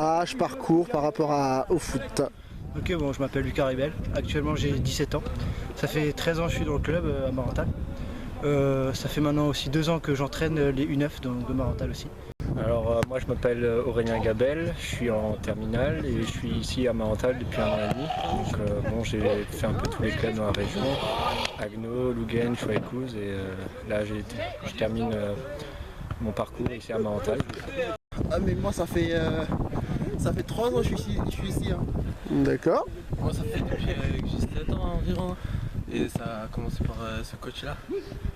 âge, parcours par rapport au foot. Ok, bon, je m'appelle Lucas Ribel, actuellement j'ai 17 ans. Ça fait 13 ans que je suis dans le club à Marental. Ça fait maintenant aussi 2 ans que j'entraîne les U9 de Marental aussi. Alors moi je m'appelle Aurélien Gabel, je suis en terminale et je suis ici à Marental depuis 1 an et demi. Donc bon, j'ai fait un peu tous les clubs dans la région, Agno, Lougain, Chouaïcouz et là je termine mon parcours ici à Marental. Ah mais moi ça fait 3 ans que je suis ici. Hein. D'accord. Moi ça fait depuis que j'ai 7 ans environ. Et ça a commencé par ce coach là.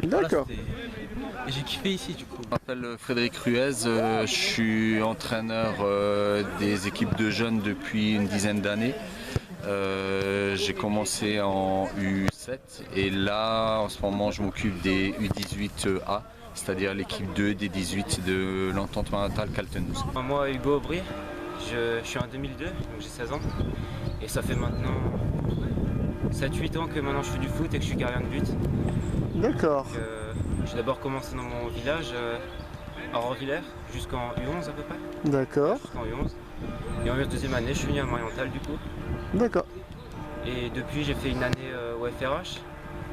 D'accord. Voilà, et j'ai kiffé ici du coup. Je m'appelle Frédéric Ruez, je suis entraîneur des équipes de jeunes depuis une dizaine d'années. J'ai commencé en U7 et là en ce moment je m'occupe des U18A, c'est-à-dire l'équipe 2 des 18 de l'entente Marental Caltenouse. Moi Hugo Aubry, je suis en 2002, donc j'ai 16 ans et ça fait maintenant 7-8 ans que maintenant je fais du foot et que je suis gardien de but. D'accord. J'ai d'abord commencé dans mon village à Rotvillers jusqu'en U11 à peu près. D'accord. Jusqu'en U11. Et en deuxième année je suis venu à Marienthal du coup. D'accord. Et depuis j'ai fait une année au FRH.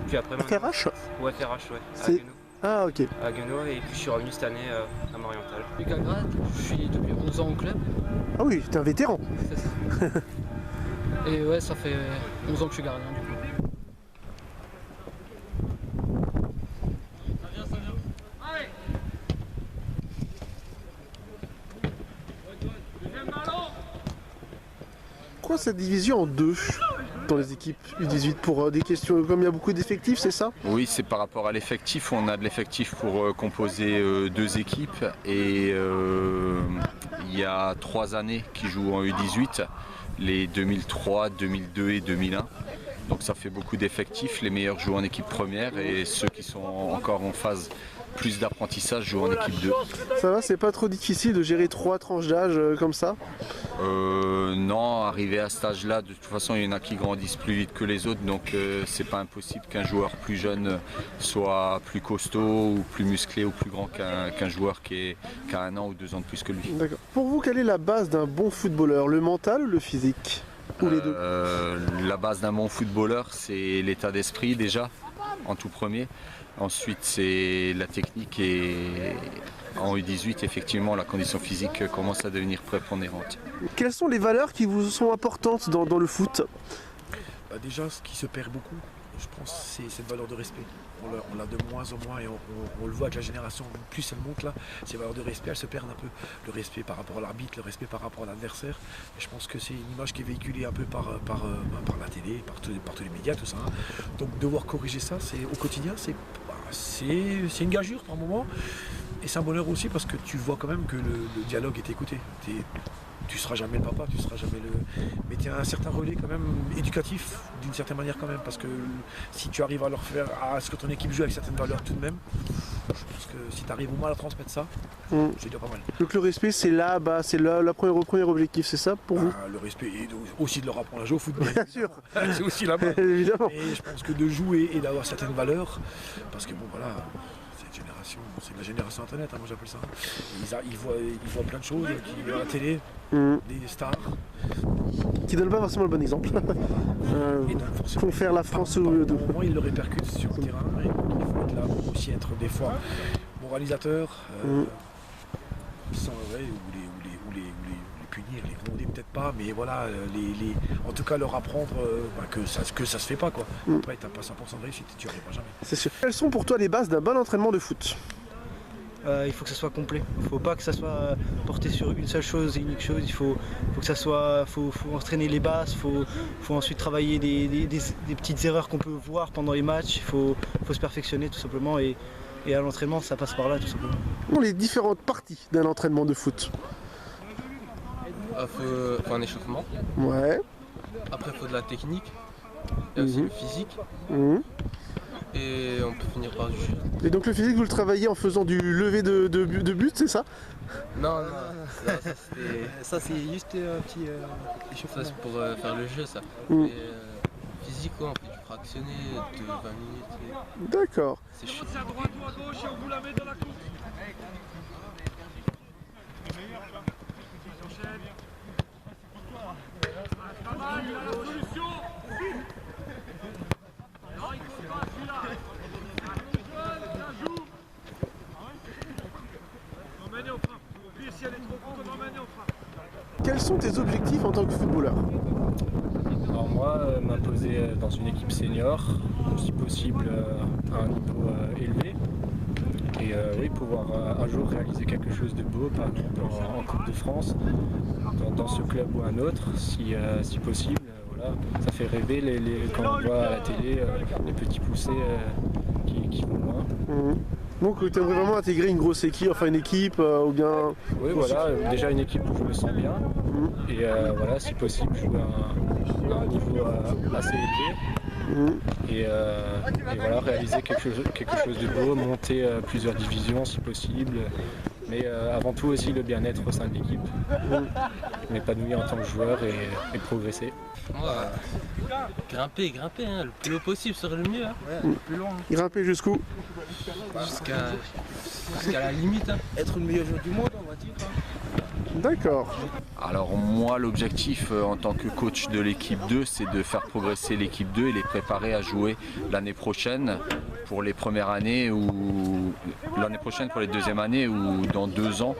Puis après FRH? Au FRH ouais. À C'est... Guenot. Ah ok. À Guenot et puis je suis revenu cette année à Marienthal. Lucas Grade, je suis depuis 11 ans au club. Ah oui, t'es un vétéran. C'est ça. Et ouais, ça fait 11 ans que je suis gardien du coup. Pourquoi cette division en deux dans les équipes U18 pour des questions comme il y a beaucoup d'effectifs, c'est ça? Oui, c'est par rapport à l'effectif. On a de l'effectif pour composer 2 équipes et il y a 3 années qui jouent en U18, les 2003, 2002 et 2001. Donc ça fait beaucoup d'effectifs. Les meilleurs jouent en équipe première et ceux qui sont encore en phase plus d'apprentissage jouent en équipe 2. Ça va, c'est pas trop difficile de gérer 3 tranches d'âge comme ça? Non, arrivé à cet âge-là, de toute façon, il y en a qui grandissent plus vite que les autres, donc c'est pas impossible qu'un joueur plus jeune soit plus costaud ou plus musclé ou plus grand qu'un joueur qui a 1 an ou 2 ans de plus que lui. D'accord. Pour vous, quelle est la base d'un bon footballeur? Le mental ou le physique? Ou les deux? La base d'un bon footballeur, c'est l'état d'esprit déjà, en tout premier. Ensuite, c'est la technique et en U18, effectivement, la condition physique commence à devenir prépondérante. Quelles sont les valeurs qui vous sont importantes dans le foot? Déjà ce qui se perd beaucoup, je pense, c'est cette valeur de respect. On l'a de moins en moins et on le voit avec la génération, plus elle monte là, ces valeurs de respect elles se perdent un peu. Le respect par rapport à l'arbitre, le respect par rapport à l'adversaire. Je pense que c'est une image qui est véhiculée un peu par la télé, par tous les médias, tout ça. Hein. Donc devoir corriger ça, c'est au quotidien, c'est une gageure par moment. Et c'est un bonheur aussi parce que tu vois quand même que le dialogue est écouté. Tu seras jamais le papa, tu seras jamais le... Mais tu as un certain relais quand même éducatif, d'une certaine manière quand même, parce que si tu arrives à leur faire, à ce que ton équipe joue avec certaines valeurs tout de même, je pense que si tu arrives au moins à transmettre ça, c'est déjà pas mal. Donc le respect c'est le premier objectif, c'est ça pour vous? Le respect et aussi de leur apprendre à jouer au football. Bien sûr. C'est aussi là-bas. Évidemment. Et je pense que de jouer et d'avoir certaines valeurs, parce que bon voilà... C'est la génération internet, hein, moi j'appelle ça. Ils voient plein de choses, qui voient à la télé, des stars. Qui donnent pas forcément le bon exemple. Font faire la France ou le dos. Au moment ils le répercutent sur le terrain, et il faut être là pour aussi être des fois moralisateur, sans, ou les punir, les gronder peut-être pas, mais voilà, en tout cas leur apprendre que ça se fait pas quoi. Après t'as pas 100% de réussite, tu n'y arriveras jamais. C'est sûr. Quelles sont pour toi les bases d'un bon entraînement de foot? Il faut que ça soit complet. Il ne faut pas que ça soit porté sur une seule chose, unique chose. Il faut que ça soit, faut entraîner les bases. Faut ensuite travailler des petites erreurs qu'on peut voir pendant les matchs. Il faut se perfectionner tout simplement et à l'entraînement ça passe par là tout simplement. Les différentes parties d'un entraînement de foot. Faut un échauffement. Ouais. Après faut de la technique. Il y a aussi le physique. Et on peut finir par du jeu. Et donc le physique vous le travaillez en faisant du lever de but, c'est ça? Non. Ça c'est juste un petit Ça c'est pour faire le jeu ça. Et, physique quoi, on fait du fractionné de 20 minutes. D'accord. C'est chiant. À droite ou à gauche et on vous la met dans la course. Quels sont tes objectifs en tant que footballeur? Alors moi, m'imposer dans une équipe senior, si possible à un niveau élevé. Et oui, pouvoir un jour réaliser quelque chose de beau, par exemple en Coupe de France, dans ce club ou un autre, si possible. Voilà. Ça fait rêver quand on voit à la télé les petits poussés qui vont loin. Donc tu aimerais vraiment intégrer une grosse équipe, enfin une équipe ou bien... Oui, voilà, déjà une équipe où je me sens bien. Et voilà, si possible, jouer à un niveau assez élevé. Et voilà, réaliser quelque chose de beau, monter plusieurs divisions si possible. Mais avant tout aussi le bien-être au sein de l'équipe. M'épanouir en tant que joueur et progresser. Moi, grimper, hein, le plus haut possible serait le mieux. Hein. Ouais, le plus loin. Grimper jusqu'où? Jusqu'à la limite. Hein. Être le meilleur joueur du monde, on va dire. D'accord. Alors moi, l'objectif en tant que coach de l'équipe 2, c'est de faire progresser l'équipe 2 et les préparer à jouer l'année prochaine pour les premières années ou l'année prochaine pour les deuxièmes années ou dans 2 ans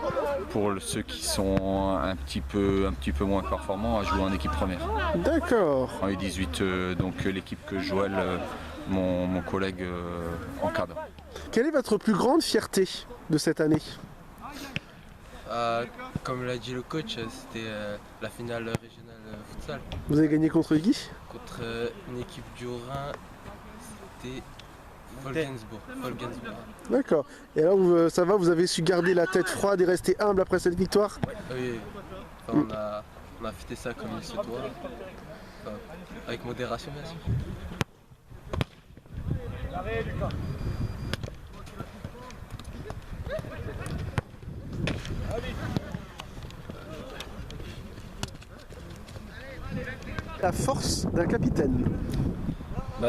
pour ceux qui sont un petit peu moins performants à jouer en équipe première. D'accord. En U18, donc l'équipe que Joël, mon collègue, encadre. Quelle est votre plus grande fierté de cette année? Comme l'a dit le coach, c'était la finale régionale futsal. Vous avez gagné contre qui? Contre une équipe du Rhin, c'était Volgensburg. D'accord. Et alors ça va, vous avez su garder la tête froide et rester humble après cette victoire? Oui, enfin, on a fêté ça comme il se doit, enfin, avec modération bien sûr. La force d'un capitaine?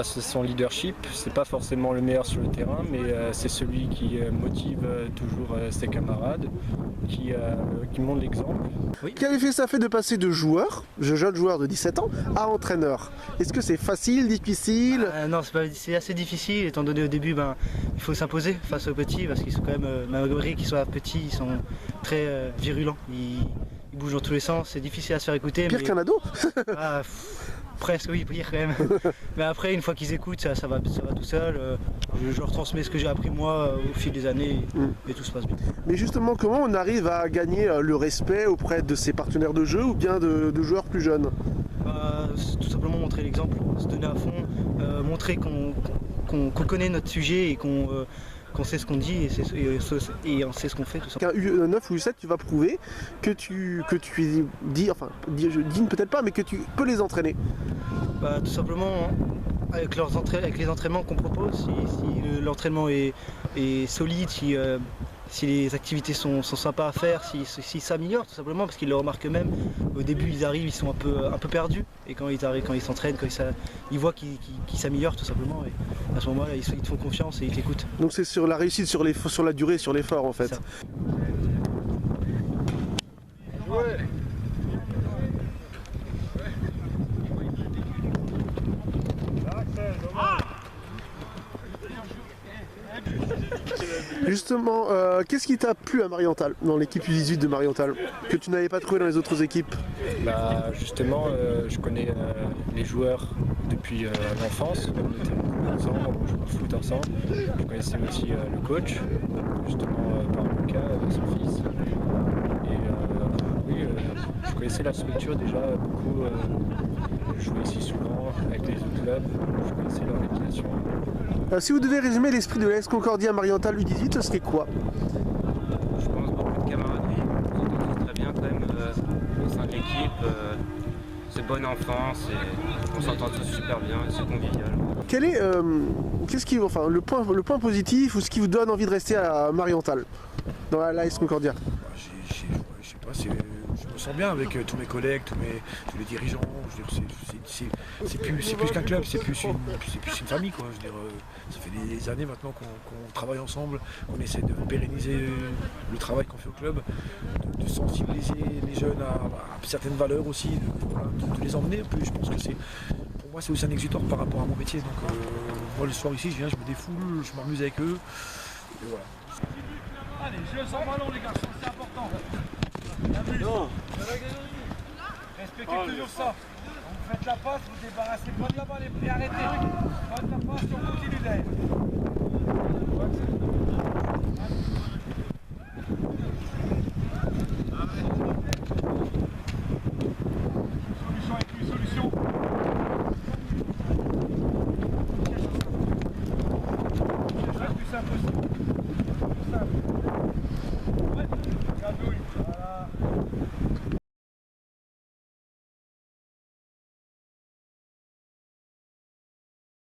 C'est son leadership, c'est pas forcément le meilleur sur le terrain, mais c'est celui qui motive toujours ses camarades, qui montre l'exemple. Oui. Quel effet ça fait de passer de jeune joueur de 17 ans, à entraîneur? Est-ce que c'est facile, difficile? Non, c'est assez difficile, étant donné au début, il faut s'imposer face aux petits, parce qu'ils sont quand même, malgré qu'ils soient petits, ils sont très virulents. Ils bougent dans tous les sens, c'est difficile à se faire écouter. Pire qu'un ado? Presque, oui, pire quand même. Mais après, une fois qu'ils écoutent, ça va tout seul. Je leur transmets ce que j'ai appris moi au fil des années et tout se passe bien. Mais justement, comment on arrive à gagner le respect auprès de ses partenaires de jeu ou bien de joueurs plus jeunes? Tout simplement montrer l'exemple, se donner à fond, montrer qu'on connaît notre sujet et qu'on sait ce qu'on dit et on sait ce qu'on fait tout ça. Qu'un U9 ou U7, tu vas prouver que tu dis, enfin, digne peut-être pas, mais que tu peux les entraîner. Tout simplement, avec les entraînements qu'on propose, si l'entraînement est solide, si les activités sont sympas à faire, s'ils s'améliorent tout simplement, parce qu'ils le remarquent eux-mêmes. Au début, ils arrivent, ils sont un peu perdus, et quand ils s'entraînent, ils voient qu'ils s'améliorent tout simplement, et à ce moment-là, ils te font confiance et ils t'écoutent. Donc c'est sur la réussite, sur la durée, sur l'effort en fait. Ouais. Justement, qu'est-ce qui t'a plu à Marienthal, dans l'équipe U18 de Marienthal, que tu n'avais pas trouvé dans les autres équipes? Justement, je connais les joueurs depuis l'enfance, on était ensemble, on jouait au foot ensemble. Je connaissais aussi le coach, justement par Lucas, son fils. Et oui, je connaissais la structure déjà beaucoup. Je jouais ici souvent avec les autres clubs, je connaissais l'organisation. Si vous devez résumer l'esprit de l'AS Concordia Marienthal U18, ce serait quoi? Je pense beaucoup de camaraderie, on s'entend très bien quand même au sein de l'équipe. C'est bonne enfance et on s'entend tous super bien, c'est convivial. Quel est le point positif ou ce qui vous donne envie de rester à Marienthal, dans l'AS Concordia? Je sais pas, je me sens bien avec tous mes collègues, tous les dirigeants. Je veux dire, c'est plus qu'un club, c'est plus une famille, quoi. Je veux dire, ça fait des années maintenant qu'on travaille ensemble, qu'on essaie de pérenniser le travail qu'on fait au club, de sensibiliser les jeunes à certaines valeurs aussi, de les emmener un peu. Je pense que pour moi, c'est aussi un exutoire par rapport à mon métier. Donc, moi, le soir ici, je viens, je me défoule, je m'amuse avec eux. Et voilà. Allez, jeu sans ballon, les garçons, c'est important. Respectez toujours ça. Vous faites la passe, vous débarrassez pas de la balle et puis arrêtez. Faites la passe et on continue derrière.